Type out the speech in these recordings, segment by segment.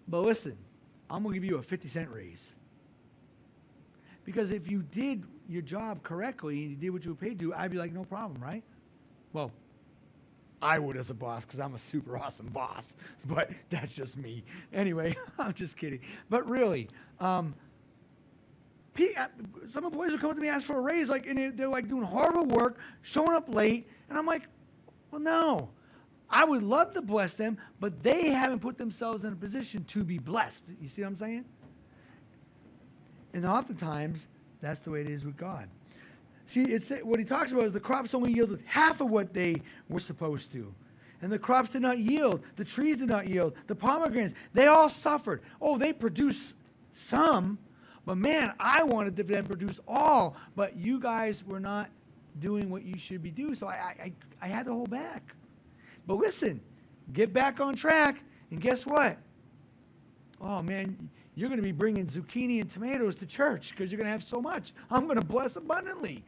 But listen, I'm going to give you a 50-cent raise. Because if you did your job correctly and you did what you were paid to do, I'd be like, no problem, right? Well, I would as a boss because I'm a super awesome boss. But that's just me. Anyway, I'm just kidding. But really, some of the boys would come up to me and ask for a raise, like, and they're like doing horrible work, showing up late, and I'm like, well, no. I would love to bless them, but they haven't put themselves in a position to be blessed. You see what I'm saying? And oftentimes, that's the way it is with God. See, what he talks about is the crops only yielded half of what they were supposed to. And the crops did not yield. The trees did not yield. The pomegranates, they all suffered. Oh, they produced some, but man, I wanted them to produce all, but you guys were not doing what you should be doing, so I had to hold back. But listen, get back on track, and guess what? Oh, man, you're going to be bringing zucchini and tomatoes to church because you're going to have so much. I'm going to bless abundantly.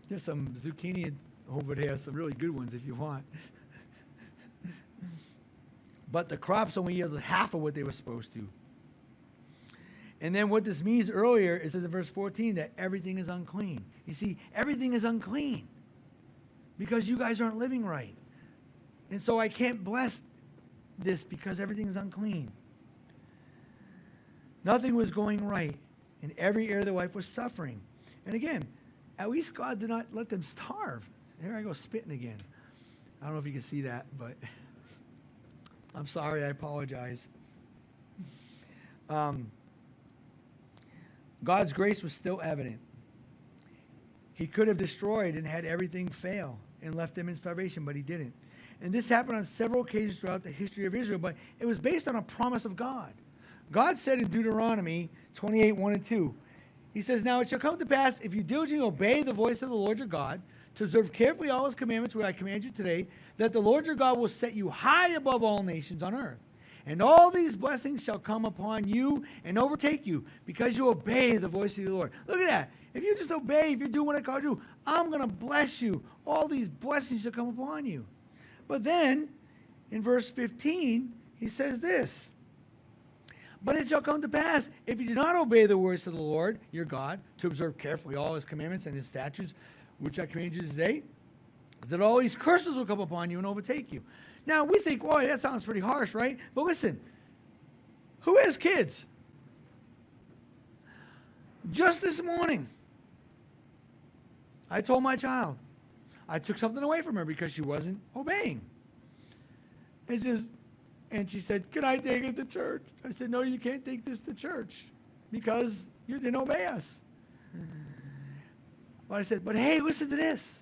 There's some zucchini over there, some really good ones if you want. But the crops only yielded half of what they were supposed to. And then what this means earlier, it says in verse 14 that everything is unclean. You see, everything is unclean because you guys aren't living right. And so I can't bless this because everything is unclean. Nothing was going right. In every area of their life was suffering. And again, at least God did not let them starve. Here I go spitting again. I don't know if you can see that, but I'm sorry, I apologize. God's grace was still evident. He could have destroyed and had everything fail and left them in starvation, but he didn't. And this happened on several occasions throughout the history of Israel, but it was based on a promise of God. God said in Deuteronomy 28, 1 and 2, he says, "Now it shall come to pass, if you diligently obey the voice of the Lord your God, to observe carefully all his commandments which I command you today, that the Lord your God will set you high above all nations on earth. And all these blessings shall come upon you and overtake you, because you obey the voice of the Lord." Look at that. If you just obey, if you're doing what I call you, I'm going to bless you. All these blessings shall come upon you. But then, in verse 15, he says this, "But it shall come to pass, if you do not obey the voice of the Lord your God, to observe carefully all his commandments and his statutes, which I command you today, that all these curses will come upon you and overtake you." Now, we think, boy, that sounds pretty harsh, right? But listen, who has kids? Just this morning, I told my child, I took something away from her because she wasn't obeying. And she said, "Can I take it to church?" I said, "No, you can't take this to church because you didn't obey us." But I said, "But hey, listen to this.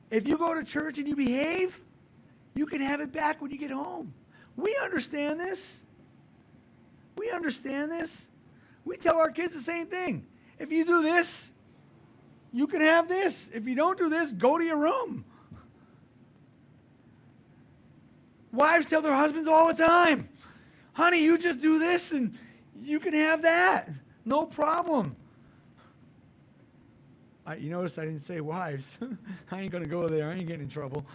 If you go to church and you behave, you can have it back when you get home." We understand this. We understand this. We tell our kids the same thing. If you do this, you can have this. If you don't do this, go to your room. Wives tell their husbands all the time, "Honey, you just do this and you can have that. No problem." You notice I didn't say wives. I ain't going to go there. I ain't getting in trouble.